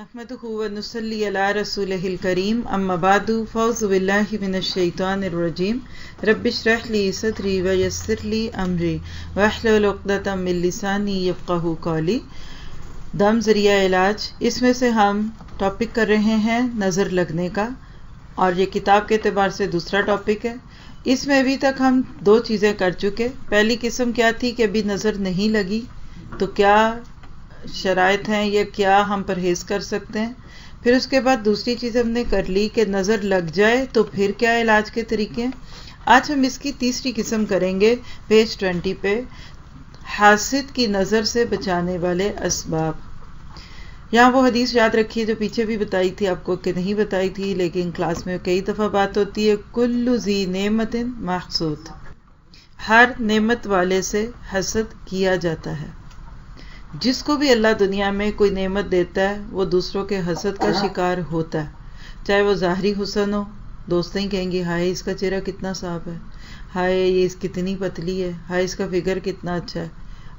نحمدہ ونصلی علی رسولہ الکریم اما بعد فاعوذ باللہ من الشیطان الرجیم رب اشرح لی صدری ویسر لی امری واحلل عقدۃ من لسانی یفقہوا قولی. دم ذریعہ علاج، اس میں سے ہم ٹاپک کر رہے ہیں نظر لگنے کا، اور یہ کتاب کے اعتبار سے دوسرا ٹاپک ہے. اس میں ابھی تک ہم دو چیزیں کر چکے. پہلی قسم کیا تھی کہ ابھی نظر نہیں لگی تو کیا شرائط ہیں یا کیا ہم پرہیز کر سکتے ہیں. پھر اس کے بعد دوسری چیز ہم نے کر لی کہ نظر لگ جائے تو پھر کیا علاج کے طریقے ہیں. آج ہم اس کی تیسری قسم کریں گے پیج 20 پہ، حاسد کی نظر سے بچانے والے اسباب. یہاں وہ حدیث یاد رکھیے جو پیچھے بھی بتائی تھی آپ کو، کہ نہیں بتائی تھی لیکن کلاس میں کئی دفعہ بات ہوتی ہے. کل ذی نعمت محسود، ہر نعمت والے سے حسد کیا جاتا ہے. جس کو بھی اللہ دنیا میں کوئی نعمت دیتا ہے وہ دوسروں کے حسد کا شکار ہوتا ہے. چاہے وہ ظاہری حسن ہو، دوستیں ہی کہیں گی ہائے اس کا چہرہ کتنا صاف ہے، ہائے یہ اس کتنی پتلی ہے، ہائے اس کا فگر کتنا اچھا ہے.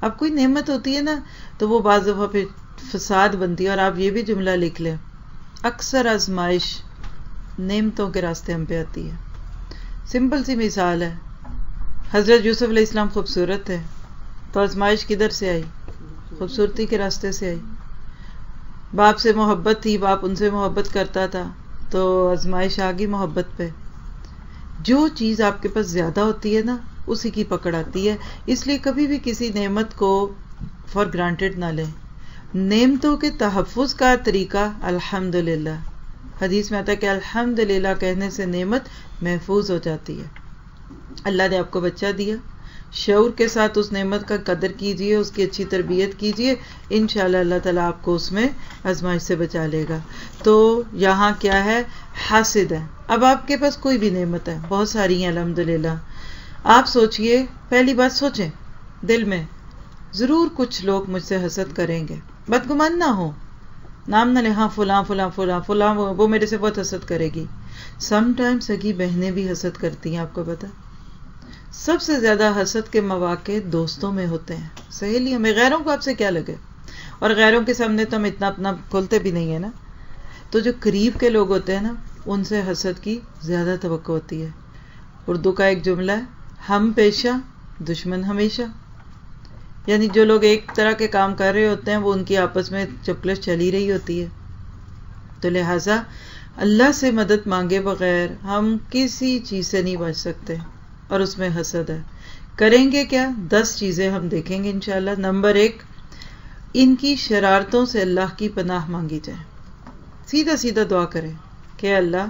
اب کوئی نعمت ہوتی ہے نا تو وہ بعض دفعہ پھر فساد بنتی ہے. اور آپ یہ بھی جملہ لکھ لیں، اکثر آزمائش نعمتوں کے راستے ہم پہ آتی ہے. سمپل سی مثال ہے، حضرت یوسف علیہ السلام خوبصورت ہے تو آزمائش کدھر سے آئی؟ خوبصورتی کے راستے سے آئی. باپ سے محبت تھی، باپ ان سے محبت کرتا تھا تو آزمائش آ گئی محبت پہ. جو چیز آپ کے پاس زیادہ ہوتی ہے نا اسی کی پکڑ آتی ہے. اس لیے کبھی بھی کسی نعمت کو فار گرانٹیڈ نہ لیں. نعمتوں کے تحفظ کا طریقہ الحمدللہ. حدیث میں آتا ہے کہ الحمدللہ کہنے سے نعمت محفوظ ہو جاتی ہے. اللہ نے آپ کو بچہ دیا، شعور کے ساتھ اس نعمت کا قدر کیجئے، اس کی اچھی تربیت کیجئے، انشاءاللہ اللہ تعالیٰ آپ کو اس میں آزمائش سے بچا لے گا. تو یہاں کیا ہے؟ حاسد ہے. اب آپ کے پاس کوئی بھی نعمت ہے، بہت ساری ہیں الحمدللہ. آپ سوچئے، پہلی بات سوچیں دل میں ضرور کچھ لوگ مجھ سے حسد کریں گے. بدگمان نہ ہو، نام نہ لے، ہاں فلاں فلاں فلاں فلاں وہ میرے سے بہت حسد کرے گی. سم ٹائم سگی بہنیں بھی حسد کرتی ہیں، آپ کو پتا. سب سے زیادہ حسد کے مواقع دوستوں میں ہوتے ہیں، سہیلیوں میں. غیروں کو آپ سے کیا لگے، اور غیروں کے سامنے تو ہم اتنا اپنا کھولتے بھی نہیں ہے نا. تو جو قریب کے لوگ ہوتے ہیں نا ان سے حسد کی زیادہ توقع ہوتی ہے. اردو کا ایک جملہ ہے، ہم پیشہ دشمن ہمیشہ. یعنی جو لوگ ایک طرح کے کام کر رہے ہوتے ہیں وہ ان کی آپس میں چپلش چلی رہی ہوتی ہے. تو لہٰذا اللہ سے مدد مانگے بغیر ہم کسی چیز سے نہیں بچ سکتے، اور اس میں حسد ہے. کریں گے کیا؟ 10 چیزیں ہم دیکھیں گے انشاءاللہ. نمبر 1، ان کی شرارتوں سے اللہ کی پناہ مانگی جائے. سیدھا سیدھا دعا کریں کہ اللہ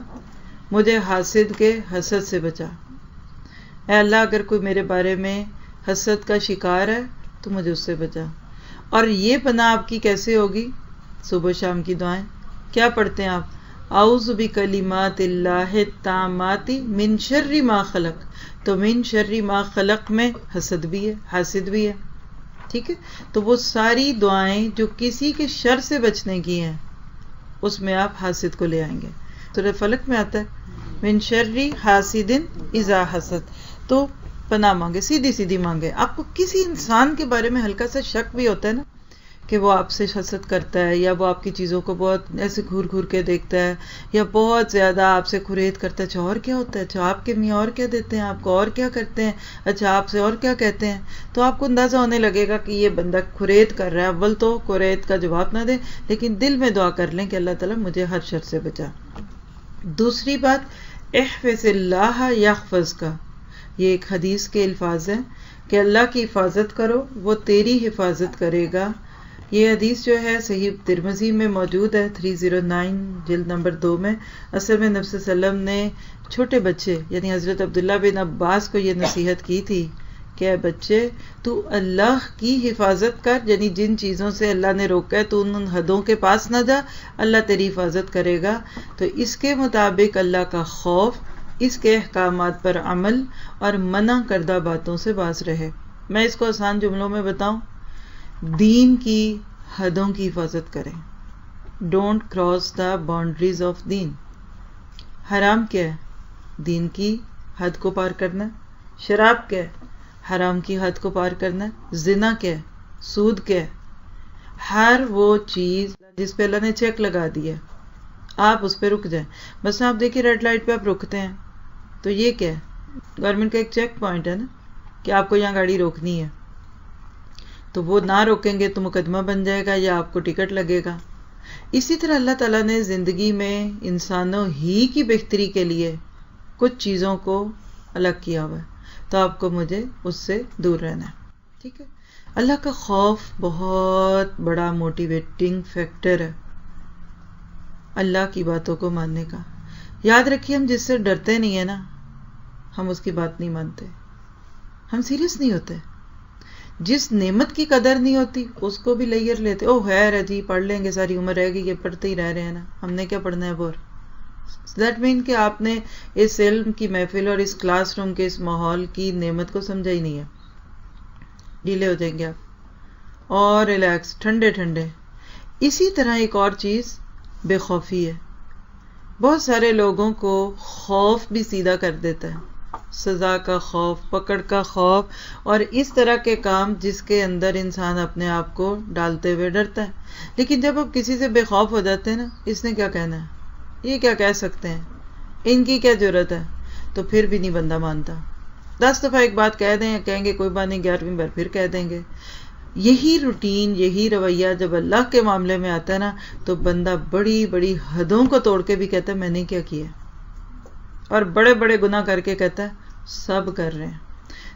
مجھے حاسد کے حسد سے بچا. اے اللہ اگر کوئی میرے بارے میں حسد کا شکار ہے تو مجھے اس سے بچا. اور یہ پناہ آپ کی کیسے ہوگی؟ صبح شام کی دعائیں کیا پڑھتے ہیں آپ؟ اعوذ بکلمات اللہ التامات من شر ما خلق. تو من شر ما خلق میں حسد بھی ہے، حاسد بھی ہے. ٹھیک ہے، تو وہ ساری دعائیں جو کسی کے شر سے بچنے کی ہیں اس میں آپ حاسد کو لے آئیں گے. سورہ فلق میں آتا ہے من شر حاسد اذا حسد. تو پناہ مانگے، سیدھی سیدھی مانگے. آپ کو کسی انسان کے بارے میں ہلکا سا شک بھی ہوتا ہے نا کہ وہ آپ سے حسد کرتا ہے، یا وہ آپ کی چیزوں کو بہت ایسے گھور گھور کے دیکھتا ہے، یا بہت زیادہ آپ سے کھرید کرتا ہے. اچھا اور کیا ہوتا ہے، اچھا آپ کے میاں اور کیا دیتے ہیں آپ کو، اور کیا کرتے ہیں، اچھا آپ سے اور کیا کہتے ہیں. تو آپ کو اندازہ ہونے لگے گا کہ یہ بندہ کھرید کر رہا ہے. اول تو کھرید کا جواب نہ دیں، لیکن دل میں دعا کر لیں کہ اللہ تعالیٰ مجھے ہر شر سے بچا. دوسری بات، احفظ اللہ یحفظ کا. یہ ایک حدیث کے الفاظ ہیں کہ اللہ کی حفاظت کرو وہ تیری حفاظت کرے گا. یہ حدیث جو ہے صحیح ترمذی میں موجود ہے 309 جلد نمبر 2 میں. اصل میں نبی صلی اللہ علیہ وسلم نے چھوٹے بچے یعنی حضرت عبداللہ بن عباس کو یہ نصیحت کی تھی کہ اے بچے تو اللہ کی حفاظت کر، یعنی جن چیزوں سے اللہ نے روکا ہے تو ان حدوں کے پاس نہ جا، اللہ تیری حفاظت کرے گا. تو اس کے مطابق اللہ کا خوف، اس کے احکامات پر عمل، اور منع کردہ باتوں سے باز رہے. میں اس کو آسان جملوں میں بتاؤں، دین کی حدوں کی حفاظت کریں. Don't cross the boundaries of دین. حرام کیا ہے؟ دین کی حد کو پار کرنا. شراب کیا ہے؟ حرام کی حد کو پار کرنا. زنا کیا ہے؟ سود کیا ہے؟ ہر وہ چیز جس پہ اللہ نے چیک لگا دیا آپ اس پہ رک جائیں. بس آپ دیکھیں ریڈ لائٹ پہ آپ رکتے ہیں تو یہ کیا ہے؟ گورنمنٹ کا ایک چیک پوائنٹ ہے نا کہ آپ کو یہاں گاڑی روکنی ہے. تو وہ نہ روکیں گے تو مقدمہ بن جائے گا یا آپ کو ٹکٹ لگے گا. اسی طرح اللہ تعالیٰ نے زندگی میں انسانوں ہی کی بہتری کے لیے کچھ چیزوں کو الگ کیا ہوا ہے، تو آپ کو مجھے اس سے دور رہنا ہے. ٹھیک ہے. اللہ کا خوف بہت بڑا موٹیویٹنگ فیکٹر ہے اللہ کی باتوں کو ماننے کا. یاد رکھیے ہم جس سے ڈرتے نہیں ہیں نا ہم اس کی بات نہیں مانتے، ہم سیریس نہیں ہوتے. جس نعمت کی قدر نہیں ہوتی اس کو بھی لیئر لیتے، او خیر جی پڑھ لیں گے ساری عمر رہ گئی، یہ پڑھتے ہی رہ رہے ہیں نا، ہم نے کیا پڑھنا ہے اب. اور دیٹ مین کہ آپ نے اس علم کی محفل اور اس کلاس روم کے اس ماحول کی نعمت کو سمجھا ہی نہیں ہے. ڈھیلے ہو جائیں گے آپ اور ریلیکس ٹھنڈے ٹھنڈے. اسی طرح ایک اور چیز بے خوفی ہے. بہت سارے لوگوں کو خوف بھی سیدھا کر دیتا ہے، سزا کا خوف، پکڑ کا خوف اور اس طرح کے کام جس کے اندر انسان اپنے آپ کو ڈالتے ہوئے ڈرتا ہے. لیکن جب آپ کسی سے بے خوف ہو جاتے ہیں نا، اس نے کیا کہنا ہے، یہ کیا کہہ سکتے ہیں، ان کی کیا ضرورت ہے، تو پھر بھی نہیں بندہ مانتا. 10 دفعہ ایک بات کہہ دیں، کہیں گے کوئی بات نہیں، 11ویں بار پھر کہہ دیں گے. یہی روٹین، یہی رویہ جب اللہ کے معاملے میں آتا ہے نا تو بندہ بڑی بڑی حدوں کو توڑ کے بھی کہتا ہے میں نے کیا کیا، اور بڑے بڑے گناہ کر کے کہتا ہے سب کر رہے ہیں.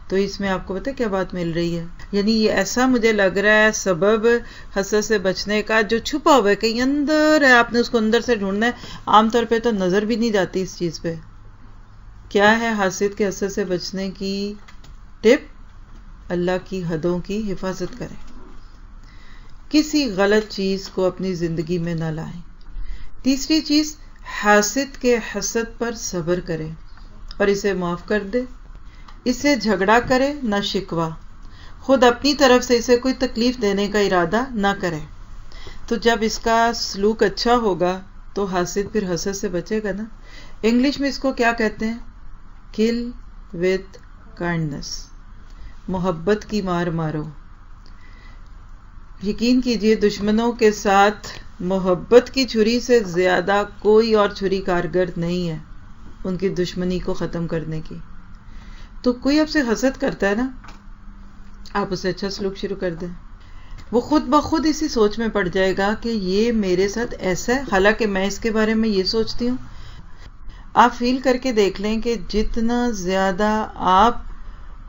تو اس میں آپ کو پتہ کیا بات مل رہی ہے، یعنی یہ ایسا مجھے لگ رہا ہے سبب حسد سے بچنے کا جو چھپا ہوا ہے کہیں اندر ہے، آپ نے اس کو اندر سے ڈھونڈنا ہے. عام طور پہ تو نظر بھی نہیں جاتی اس چیز پہ. کیا ہے حاسد کے حسد سے بچنے کی ٹپ؟ اللہ کی حدوں کی حفاظت کریں، کسی غلط چیز کو اپنی زندگی میں نہ لائیں. تیسری چیز، حاسد کے حسد پر صبر کرے اور اسے معاف کر دے. اسے جھگڑا کرے نہ شکوہ، خود اپنی طرف سے اسے کوئی تکلیف دینے کا ارادہ نہ کرے. تو جب اس کا سلوک اچھا ہوگا تو حاسد پھر حسد سے بچے گا نا. انگلش میں اس کو کیا کہتے ہیں؟ کل وتھ کائنڈنس، محبت کی مار مارو. یقین کیجئے دشمنوں کے ساتھ محبت کی چھری سے زیادہ کوئی اور چھری کارگر نہیں ہے ان کی دشمنی کو ختم کرنے کی. تو کوئی آپ سے حسد کرتا ہے نا، آپ اسے اچھا سلوک شروع کر دیں، وہ خود بخود اسی سوچ میں پڑ جائے گا کہ یہ میرے ساتھ ایسا ہے، حالانکہ میں اس کے بارے میں یہ سوچتی ہوں. آپ فیل کر کے دیکھ لیں کہ جتنا زیادہ آپ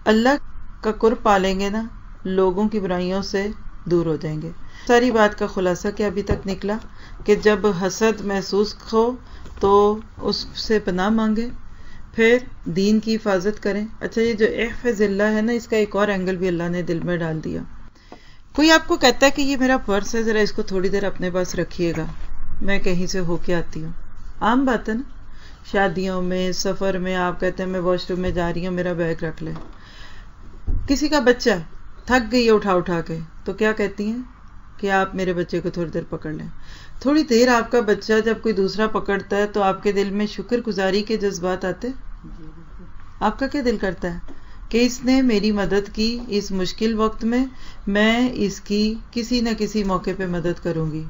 اللہ کا قرب پالیں گے نا لوگوں کی برائیوں سے دور ہو جائیں گے. ساری بات کا خلاصہ کیا ابھی تک نکلا کہ جب حسد محسوس ہو تو اس سے پناہ مانگے، پھر دین کی حفاظت کریں. اچھا یہ جو احفظ اللہ ہے نا، اس کا ایک اور اینگل بھی اللہ نے دل میں ڈال دیا. کوئی آپ کو کہتا ہے کہ یہ میرا پرس ہے، ذرا اس کو تھوڑی دیر اپنے پاس رکھیے گا، میں کہیں سے ہو کے آتی ہوں. عام بات ہے نا، شادیوں میں، سفر میں آپ کہتے ہیں میں واش روم میں جا رہی ہوں، میرا بیگ رکھ لیں. کسی کا بچہ تھک گئی ہے اٹھا اٹھا کے تو کیا کہتی ہیں کہ آپ میرے بچے کو تھوڑی دیر پکڑ لیں. تھوڑی دیر آپ کا بچہ جب کوئی دوسرا پکڑتا ہے تو آپ کے دل میں شکر گزاری کے جذبات آتے؟ آپ کا کیا دل کرتا ہے کہ اس نے میری مدد کی اس مشکل وقت میں اس کی کسی نہ کسی موقع پہ مدد کروں گی.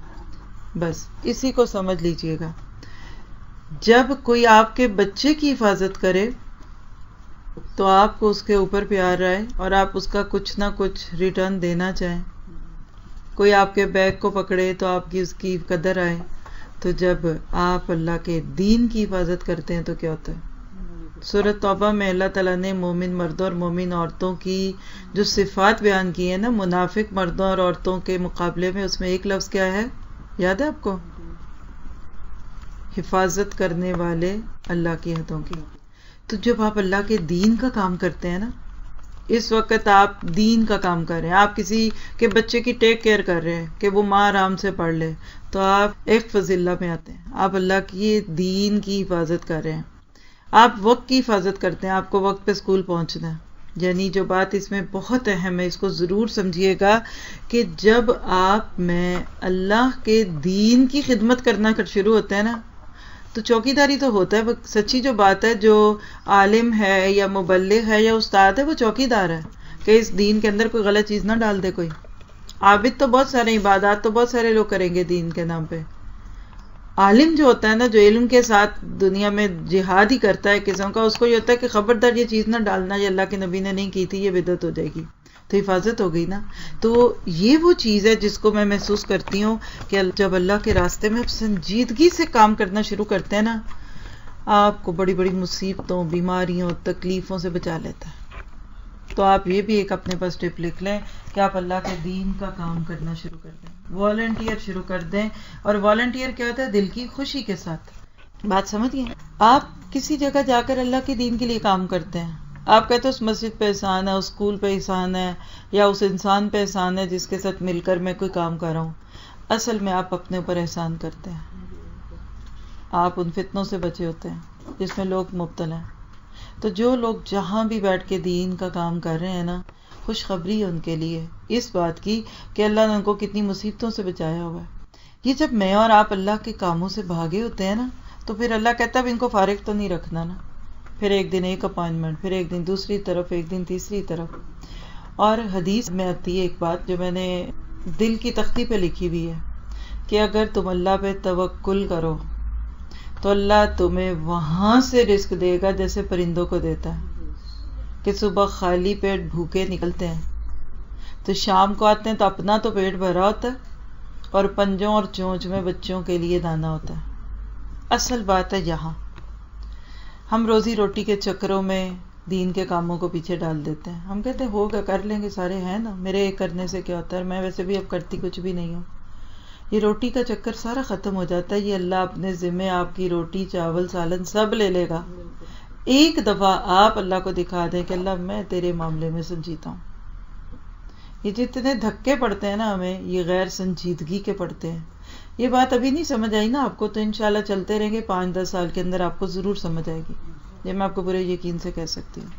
بس اسی کو سمجھ لیجئے گا. جب کوئی آپ کے بچے کی حفاظت کرے تو آپ کو اس کے اوپر پیار آئے اور آپ اس کا کچھ نہ کچھ ریٹرن دینا چاہیں. کوئی آپ کے بیگ کو پکڑے تو آپ کی اس کی قدر آئے. تو جب آپ اللہ کے دین کی حفاظت کرتے ہیں تو کیا ہوتا ہے؟ سورۃ توبہ میں اللہ تعالیٰ نے مومن مردوں اور مومن عورتوں کی جو صفات بیان کی ہیں نا منافق مردوں اور عورتوں کے مقابلے میں، اس میں ایک لفظ کیا ہے یاد ہے آپ کو؟ حفاظت کرنے والے اللہ کی حدوں کی. تو جب آپ اللہ کے دین کا کام کرتے ہیں نا، اس وقت آپ دین کا کام کر رہے ہیں، آپ کسی کے بچے کی ٹیک کیئر کر رہے ہیں کہ وہ ماں آرام سے پڑھ لے، تو آپ احفظ اللہ میں آتے ہیں. آپ اللہ کی دین کی حفاظت کر رہے ہیں. آپ وقت کی حفاظت کرتے ہیں، آپ کو وقت پہ اسکول پہنچنا ہے. یعنی جو بات اس میں بہت اہم ہے، اس کو ضرور سمجھیے گا کہ جب آپ میں اللہ کے دین کی خدمت کرنا شروع ہوتا ہے نا تو چوکیداری تو ہوتا ہے. وہ سچی جو بات ہے، جو عالم ہے یا مبلغ ہے یا استاد ہے وہ چوکیدار ہے کہ اس دین کے اندر کوئی غلط چیز نہ ڈال دے کوئی. عابد تو بہت سارے، عبادات تو بہت سارے لوگ کریں گے دین کے نام پہ. عالم جو ہوتا ہے نا، جو علم کے ساتھ دنیا میں جہاد ہی کرتا ہے قسم کا، اس کو یہ ہوتا ہے کہ خبردار یہ چیز نہ ڈالنا، یہ اللہ کے نبی نے نہیں کی تھی، یہ بدعت ہو جائے گی، تو حفاظت ہو گئی نا. تو یہ وہ چیز ہے جس کو میں محسوس کرتی ہوں کہ جب اللہ کے راستے میں آپ سنجیدگی سے کام کرنا شروع کرتے ہیں نا، آپ کو بڑی بڑی مصیبتوں، بیماریوں، تکلیفوں سے بچا لیتا ہے. تو آپ یہ بھی ایک اپنے پاس ٹپ لکھ لیں کہ آپ اللہ کے دین کا کام کرنا شروع کر دیں، والنٹیئر شروع کر دیں. اور والنٹیئر کیا ہوتا ہے؟ دل کی خوشی کے ساتھ. بات سمجھ گئے؟ آپ کسی جگہ جا کر اللہ کے دین کے لیے کام کرتے ہیں، آپ کہتے ہیں اس مسجد پہ احسان ہے، اس اسکول پہ احسان ہے، یا اس انسان پہ احسان ہے جس کے ساتھ مل کر میں کوئی کام کر رہا ہوں. اصل میں آپ اپنے اوپر احسان کرتے ہیں. آپ ان فتنوں سے بچے ہوتے ہیں جس میں لوگ مبتلا ہیں. تو جو لوگ جہاں بھی بیٹھ کے دین کا کام کر رہے ہیں نا، خوشخبری ہے ان کے لیے اس بات کی کہ اللہ نے ان کو کتنی مصیبتوں سے بچایا ہوا ہے. یہ جب میں اور آپ اللہ کے کاموں سے بھاگے ہوتے ہیں نا، تو پھر اللہ کہتا ہے اب ان کو فارغ تو نہیں رکھنا نا. پھر ایک دن ایک اپائنمنٹ، پھر ایک دن دوسری طرف، ایک دن تیسری طرف. اور حدیث میں آتی ہے ایک بات جو میں نے دل کی تختی پہ لکھی ہوئی ہے کہ اگر تم اللہ پہ توکل کرو تو اللہ تمہیں وہاں سے رزق دے گا جیسے پرندوں کو دیتا ہے، کہ صبح خالی پیٹ بھوکے نکلتے ہیں تو شام کو آتے ہیں تو اپنا تو پیٹ بھرا ہوتا ہے اور پنجوں اور چونچ میں بچوں کے لیے دانا ہوتا ہے. اصل بات ہے یہاں ہم روزی روٹی کے چکروں میں دین کے کاموں کو پیچھے ڈال دیتے ہیں. ہم کہتے ہیں ہوگا، کر لیں گے، سارے ہیں نا، میرے ایک کرنے سے کیا ہوتا ہے، میں ویسے بھی اب کرتی کچھ بھی نہیں ہوں. یہ روٹی کا چکر سارا ختم ہو جاتا ہے. یہ اللہ اپنے ذمہ آپ کی روٹی، چاول، سالن سب لے لے گا. ایک دفعہ آپ اللہ کو دکھا دیں کہ اللہ میں تیرے معاملے میں سنجیدہ ہوں. یہ جتنے دھکے پڑتے ہیں نا ہمیں، یہ غیر سنجیدگی کے پڑتے ہیں. یہ بات ابھی نہیں سمجھ آئی نا آپ کو، تو انشاءاللہ چلتے رہیں گے 5-10 سال کے اندر آپ کو ضرور سمجھ آئے گی. یہ میں آپ کو پورے یقین سے کہہ سکتی ہوں.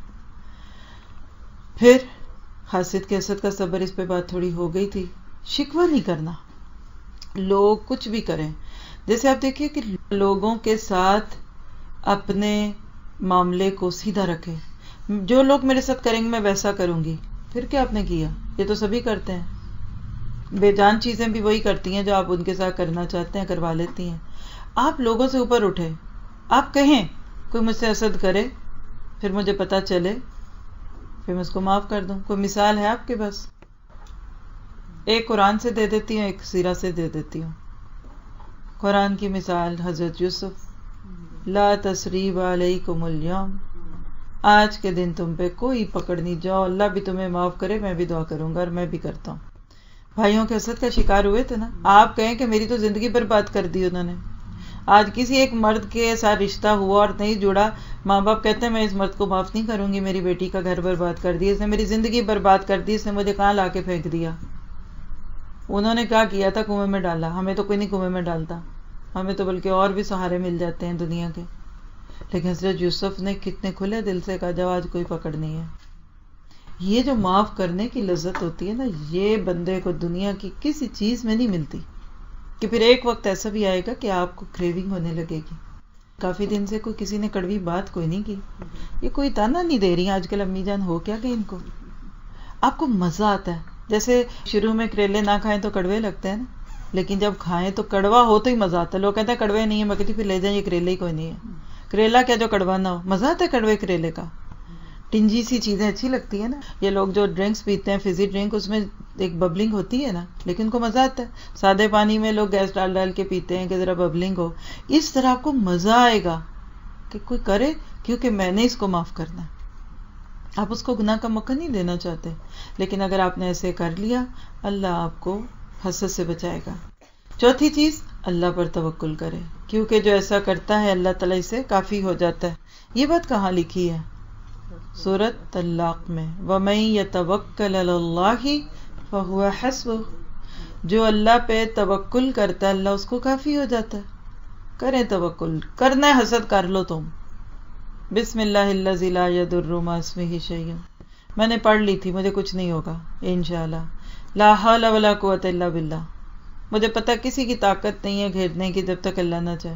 پھر حاسد کے حسد کا صبر، اس پہ بات تھوڑی ہو گئی تھی. شکوہ نہیں کرنا، لوگ کچھ بھی کریں. جیسے آپ دیکھیے کہ لوگوں کے ساتھ اپنے معاملے کو سیدھا رکھیں. جو لوگ میرے ساتھ کریں گے میں ویسا کروں گی. پھر کیا آپ نے کیا؟ یہ تو سبھی کرتے ہیں. بے جان چیزیں بھی وہی کرتی ہیں جو آپ ان کے ساتھ کرنا چاہتے ہیں، کروا لیتی ہیں. آپ لوگوں سے اوپر اٹھے، آپ کہیں کوئی مجھ سے حسد کرے، پھر مجھے پتا چلے، پھر میں اس کو معاف کر دوں. کوئی مثال ہے آپ کے پاس؟ ایک قرآن سے دے دیتی ہوں، ایک سیرہ سے دے دیتی ہوں. قرآن کی مثال حضرت یوسف، لا تثریب علیکم اليوم، آج کے دن تم پہ کوئی پکڑ نہیں، جاؤ، اللہ بھی تمہیں معاف کرے، میں بھی دعا کروں گا، اور میں بھی کرتا ہوں. بھائیوں کے حسد کا شکار ہوئے تھے نا. آپ کہیں کہ میری تو زندگی برباد کر دی انہوں نے. آج کسی ایک مرد کے ساتھ رشتہ ہوا اور نہیں جڑا، ماں باپ کہتے ہیں میں اس مرد کو معاف نہیں کروں گی، میری بیٹی کا گھر برباد کر دیا، اس نے میری زندگی برباد کر دی، اس نے مجھے کہاں لا کے پھینک دیا. انہوں نے کیا کیا تھا؟ کنویں میں ڈالا. ہمیں تو کوئی نہیں کنویں میں ڈالتا، ہمیں تو بلکہ اور بھی سہارے مل جاتے ہیں دنیا کے. لیکن حضرت یوسف نے کتنے کھلے دل سے کہا، جب آج کوئی پکڑ نہیں ہے. یہ جو معاف کرنے کی لذت ہوتی ہے نا، یہ بندے کو دنیا کی کسی چیز میں نہیں ملتی. کہ پھر ایک وقت ایسا بھی آئے گا کہ آپ کو کریونگ ہونے لگے گی. کافی دن سے کوئی کسی نے کڑوی بات کوئی نہیں کی. یہ کوئی تانا نہیں دے رہی آج کل امی جان، ہو کیا گئے ان کو. آپ کو مزہ آتا ہے. جیسے شروع میں کریلے نہ کھائیں تو کڑوے لگتے ہیں نا، لیکن جب کھائیں تو کڑوا ہو تو ہی مزہ آتا ہے. لوگ کہتے ہیں کڑوے نہیں ہے، میں کہتی پھر لے جائیں، یہ کریلے ہی کوئی نہیں ہے. کریلا کیا جو کڑوا نہ ہو، مزہ آتا ہے کڑوے کریلے کا. ٹنجی سی چیزیں اچھی لگتی ہیں نا. یہ لوگ جو ڈرنکس پیتے ہیں، فزی ڈرنک، اس میں ایک ببلنگ ہوتی ہے نا، لیکن ان کو مزہ آتا ہے. سادے پانی میں لوگ گیس ڈال ڈال کے پیتے ہیں کہ ذرا ببلنگ ہو. اس طرح آپ کو مزہ آئے گا کہ کوئی کرے، کیونکہ میں نے اس کو معاف کرنا ہے. آپ اس کو گناہ کا موقع نہیں دینا چاہتے، لیکن اگر آپ نے ایسے کر لیا، اللہ آپ کو حسد سے بچائے گا. چوتھی چیز، اللہ پر توکل کرے، کیونکہ جو ایسا کرتا ہے اللہ تعالیٰ اسے کافی ہو جاتا ہے. یہ بات کہاں لکھی ہے؟ سورۃ طلاق میں، وَمَن يَتَوَکَّلْ عَلَى اللَّهِ فَهُوَ حَسْبُهُ، جو اللہ پہ توکل کرتا ہے اللہ اس کو کافی ہو جاتا ہے. کریں توکل، کرنا ہے حسد کر لو تم. بسم اللہ الذی لا یضر مع اسمہ شیء، میں نے پڑھ لی تھی، مجھے کچھ نہیں ہوگا انشاءاللہ. لا حول ولا قوت الا باللہ، مجھے پتہ کسی کی طاقت نہیں ہے گھیرنے کی جب تک اللہ نہ چاہے.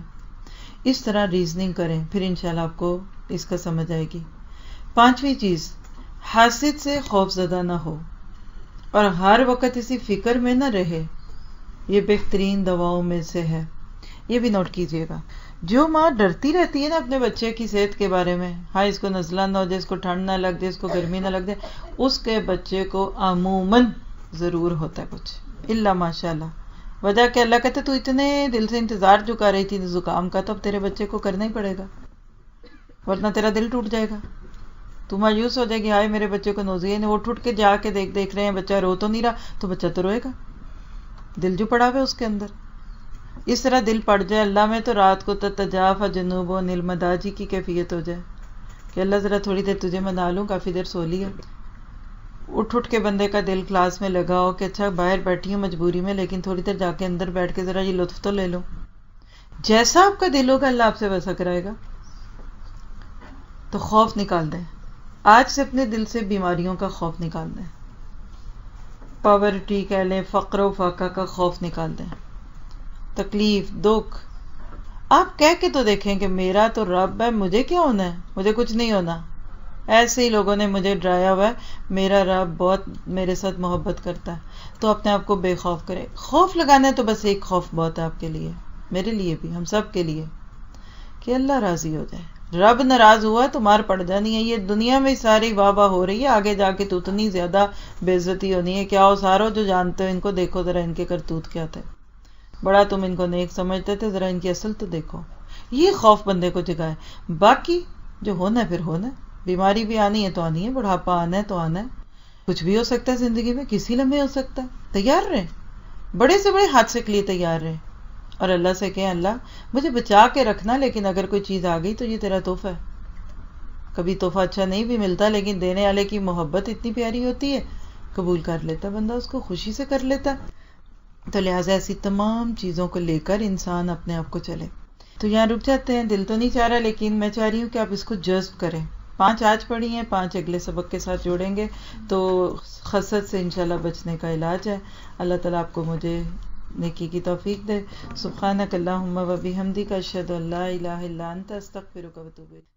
اس طرح ریزننگ کریں، پھر انشاءاللہ آپ کو اس کا سمجھ آئے گی. پانچویں چیز، حاسد سے خوف زدہ نہ ہو اور ہر وقت اسی فکر میں نہ رہے، یہ بہترین دواؤں میں سے ہے. یہ بھی نوٹ کیجئے گا. جو ماں ڈرتی رہتی ہے نا اپنے بچے کی صحت کے بارے میں، ہاں اس کو نزلہ نہ ہو جائے، اس کو ٹھنڈ نہ لگ جائے، اس کو گرمی نہ لگ جائے، اس کے بچے کو عموماً ضرور ہوتا ہے کچھ، الا ماشاء اللہ. وجہ کہ اللہ کہتے تو اتنے دل سے انتظار جو کر رہی تھی زکام کا، تو اب تیرے بچے کو کرنا ہی پڑے گا، ورنہ تیرا دل ٹوٹ جائے گا. تو مایوس ہو جائے گی، ہائے میرے بچے کو نوزیے نے، وہ اٹھ کے جا کے دیکھ رہے ہیں بچہ رو تو نہیں رہا، تو بچہ تو روئے گا، دل جو پڑا ہوا ہے اس کے اندر. اس طرح دل پڑ جائے اللہ میں تو رات کو تتجافی جنوبہم عن المضاجع کی کیفیت ہو جائے کہ اللہ ذرا تھوڑی دیر تجھے منا لوں، کافی دیر سو لیا. اٹھ کے بندے کا دل کلاس میں لگا ہو کہ اچھا باہر بیٹھی ہوں مجبوری میں، لیکن تھوڑی دیر جا کے اندر بیٹھ کے ذرا یہ لطف تو لے لوں. جیسا آپ کا دل ہوگا اللہ آپ سے ویسا کرائے گا. تو خوف نکال دیں آج سے، اپنے دل سے بیماریوں کا خوف نکال دیں، پاورٹی کہہ لیں، فقر و فاقہ کا خوف نکال دیں، تکلیف دکھ. آپ کہہ کے تو دیکھیں کہ میرا تو رب ہے، مجھے کیا ہونا ہے، مجھے کچھ نہیں ہونا. ایسے ہی لوگوں نے مجھے ڈرایا ہوا ہے، میرا رب بہت میرے ساتھ محبت کرتا ہے. تو اپنے آپ کو بے خوف کرے. خوف لگانا ہے تو بس ایک خوف بہت ہے آپ کے لیے، میرے لیے بھی، ہم سب کے لیے، کہ اللہ راضی ہو جائے. رب ناراض ہوا تو مار پڑ جانی ہے. یہ دنیا میں ساری واہ واہ ہو رہی ہے، آگے جا کے تو اتنی زیادہ بے عزتی ہونی ہے. کیا ہو سارو جو جانتے ہو ان کو دیکھو ذرا، ان کے کرتوت کیا تھے، بڑا تم ان کو نیک سمجھتے تھے، ذرا ان کی اصل تو دیکھو. یہ خوف بندے کو جگائے. باقی جو ہونا ہے پھر ہونا ہے، بیماری بھی آنی ہے تو آنی ہے، بڑھاپا آنا ہے تو آنا ہے، کچھ بھی ہو سکتا ہے زندگی میں، کسی لمحے ہو سکتا ہے. تیار رہیں، بڑے سے بڑے حادثے کے لیے تیار رہیں، اور اللہ سے کہیں اللہ مجھے بچا کے رکھنا، لیکن اگر کوئی چیز آ گئی تو یہ تیرا تحفہ ہے. کبھی تحفہ اچھا نہیں بھی ملتا، لیکن دینے والے کی محبت اتنی پیاری ہوتی ہے، قبول کر لیتا بندہ، اس کو خوشی سے کر لیتا. تو لہٰذا ایسی تمام چیزوں کو لے کر انسان اپنے آپ کو چلے. تو یہاں رک جاتے ہیں، دل تو نہیں چاہ رہا، لیکن میں چاہ رہی ہوں کہ آپ اس کو جذب کریں. 5 آج پڑھی ہیں، 5 اگلے سبق کے ساتھ جوڑیں گے تو خسرت سے انشاءاللہ بچنے کا علاج ہے. اللہ تعالیٰ آپ کو مجھے نیکی کی توفیق دے. سبحانک اللہم و بحمدک، اشہد ان لا الہ الا انت، استغفرک و اتوب الیک.